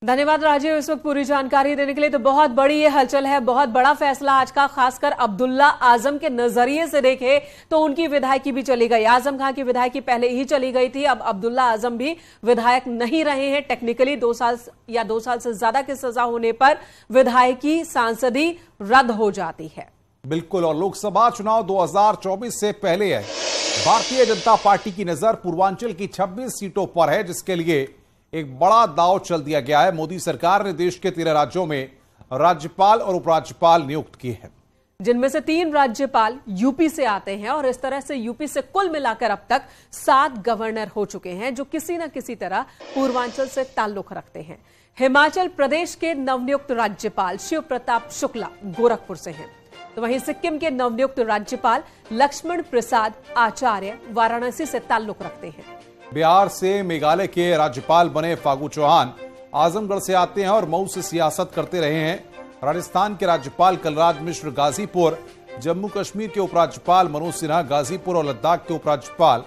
धन्यवाद राजीव इस वक्त पूरी जानकारी देने के लिए। तो बहुत बड़ी ये हलचल है, बहुत बड़ा फैसला आज का, खासकर अब्दुल्ला आजम के नजरिए से देखे तो उनकी विधायकी भी चली गई। आजम खां की विधायकी पहले ही चली गई थी, अब अब्दुल्ला आजम भी विधायक नहीं रहे हैं। टेक्निकली 2 साल या 2 साल से ज्यादा की सजा होने पर विधायकी सांसदी रद्द हो जाती है। बिल्कुल, और लोकसभा चुनाव 2024 से पहले है। भारतीय जनता पार्टी की नजर पूर्वांचल की 26 सीटों पर है, जिसके लिए एक बड़ा दांव चल दिया गया है। मोदी सरकार ने देश के 13 राज्यों में राज्यपाल और उपराज्यपाल नियुक्त किए हैं, जिनमें से 3 राज्यपाल यूपी से आते हैं। और इस तरह से यूपी से कुल मिलाकर अब तक 7 गवर्नर हो चुके हैं, जो किसी न किसी तरह पूर्वांचल से ताल्लुक रखते हैं। हिमाचल प्रदेश के नवनियुक्त राज्यपाल शिव प्रताप शुक्ला गोरखपुर से हैं, तो वहीं सिक्किम के नवनियुक्त राज्यपाल लक्ष्मण प्रसाद आचार्य वाराणसी से ताल्लुक रखते हैं। बिहार से मेघालय के राज्यपाल बने फागू चौहान आजमगढ़ से आते हैं और मऊ से सियासत करते रहे हैं। राजस्थान के राज्यपाल कलराज मिश्र गाजीपुर, जम्मू कश्मीर के उपराज्यपाल मनोज सिन्हा गाजीपुर और लद्दाख के उपराज्यपाल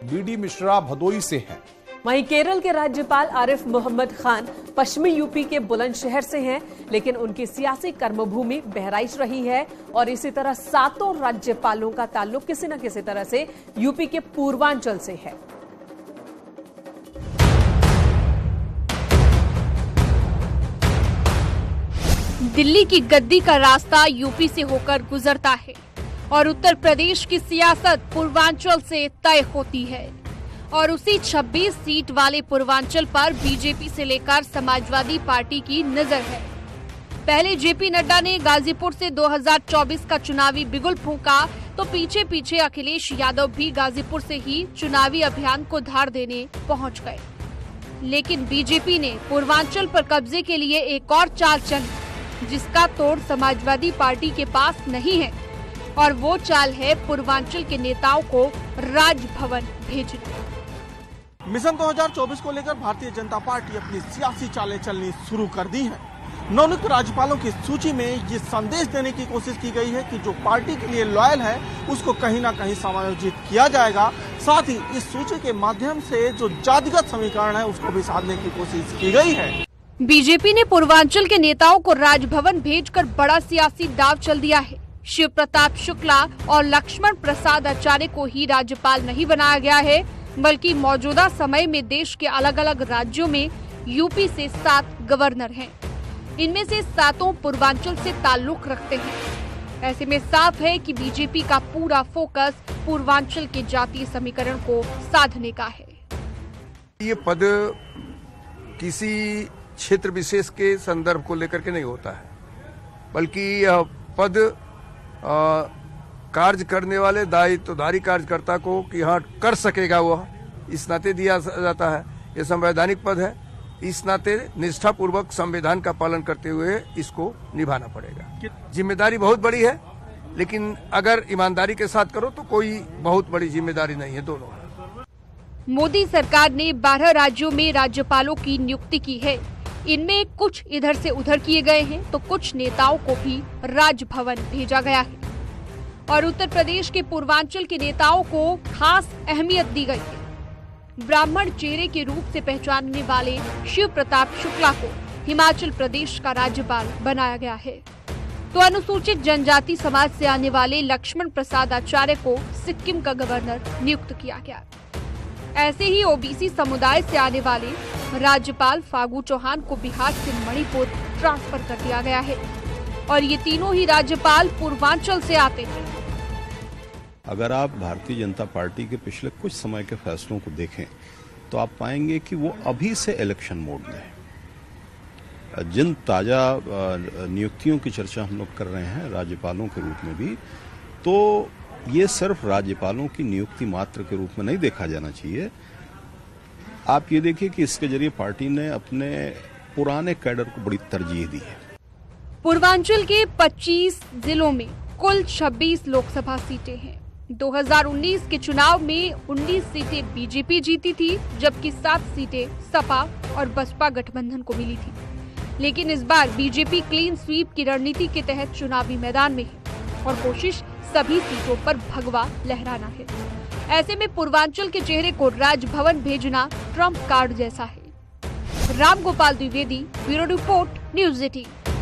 बीडी मिश्रा भदोई से हैं। वहीं केरल के राज्यपाल आरिफ मोहम्मद खान पश्चिमी यूपी के बुलंदशहर से हैं, लेकिन उनकी सियासी कर्मभूमि बहराइच रही है। और इसी तरह 7 राज्यपालों का ताल्लुक किसी न किसी तरह से यूपी के पूर्वांचल से है। दिल्ली की गद्दी का रास्ता यूपी से होकर गुजरता है और उत्तर प्रदेश की सियासत पूर्वांचल से तय होती है। और उसी 26 सीट वाले पूर्वांचल पर बीजेपी से लेकर समाजवादी पार्टी की नजर है। पहले जेपी नड्डा ने गाजीपुर से 2024 का चुनावी बिगुल फूंका, तो पीछे पीछे अखिलेश यादव भी गाजीपुर से ही चुनावी अभियान को धार देने पहुंच गए। लेकिन बीजेपी ने पूर्वांचल पर कब्जे के लिए एक और चाल चली, जिसका तोड़ समाजवादी पार्टी के पास नहीं है, और वो चाल है पूर्वांचल के नेताओं को राजभवन भेजना। मिशन 2024 को लेकर भारतीय जनता पार्टी अपनी सियासी चालें चलनी शुरू कर दी है। नवनियुक्त राज्यपालों की सूची में ये संदेश देने की कोशिश की गई है कि जो पार्टी के लिए लॉयल है उसको कहीं ना कहीं समायोजित किया जाएगा। साथ ही इस सूची के माध्यम से जो जातिगत समीकरण है उसको भी साधने की कोशिश की गई है। बीजेपी ने पूर्वांचल के नेताओं को राजभवन भेजकर बड़ा सियासी दांव चल दिया है। शिव प्रताप शुक्ला और लक्ष्मण प्रसाद आचार्य को ही राज्यपाल नहीं बनाया गया है, बल्कि मौजूदा समय में देश के अलग अलग राज्यों में यूपी से 7 गवर्नर हैं। इनमें से 7 पूर्वांचल से ताल्लुक रखते हैं। ऐसे में साफ है कि बीजेपी का पूरा फोकस पूर्वांचल के जातीय समीकरण को साधने का है। ये पद किसी क्षेत्र विशेष के संदर्भ को लेकर के नहीं होता है, बल्कि यह पद कार्य करने वाले दायित्वधारी कार्यकर्ता को कि हाँ कर सकेगा वह, इस नाते दिया जाता है। यह संवैधानिक पद है, इस नाते निष्ठापूर्वक संविधान का पालन करते हुए इसको निभाना पड़ेगा। जिम्मेदारी बहुत बड़ी है, लेकिन अगर ईमानदारी के साथ करो तो कोई बहुत बड़ी जिम्मेदारी नहीं है दोनों। मोदी सरकार ने 12 राज्यों में राज्यपालों की नियुक्ति की है। इनमें कुछ इधर से उधर किए गए हैं, तो कुछ नेताओं को भी राजभवन भेजा गया है। और उत्तर प्रदेश के पूर्वांचल के नेताओं को खास अहमियत दी गई है। ब्राह्मण चेहरे के रूप से पहचानने वाले शिव प्रताप शुक्ला को हिमाचल प्रदेश का राज्यपाल बनाया गया है, तो अनुसूचित जनजाति समाज से आने वाले लक्ष्मण प्रसाद आचार्य को सिक्किम का गवर्नर नियुक्त किया गया। ऐसे ही ओबीसी समुदाय से आने वाले राज्यपाल फागू चौहान को बिहार से मणिपुर ट्रांसफर कर दिया गया है, और ये तीनों ही राज्यपाल पूर्वांचल से आते हैं। अगर आप भारतीय जनता पार्टी के पिछले कुछ समय के फैसलों को देखें तो आप पाएंगे कि वो अभी से इलेक्शन मोड में है। जिन ताजा नियुक्तियों की चर्चा हम लोग कर रहे हैं राज्यपालों के रूप में भी, तो ये सिर्फ राज्यपालों की नियुक्ति मात्र के रूप में नहीं देखा जाना चाहिए। आप ये देखिए कि इसके जरिए पार्टी ने अपने पुराने कैडर को बड़ी तरजीह दी है। पूर्वांचल के 25 जिलों में कुल 26 लोकसभा सीटें हैं। 2019 के चुनाव में 19 सीटें बीजेपी जीती थी, जबकि 7 सीटें सपा और बसपा गठबंधन को मिली थी। लेकिन इस बार बीजेपी क्लीन स्वीप की रणनीति के तहत चुनावी मैदान में है और कोशिश सभी सीटों पर भगवा लहराना है। ऐसे में पूर्वांचल के चेहरे को राजभवन भेजना ट्रम्प कार्ड जैसा है। Ram Gopal Dwivedi, bureau report, news 18।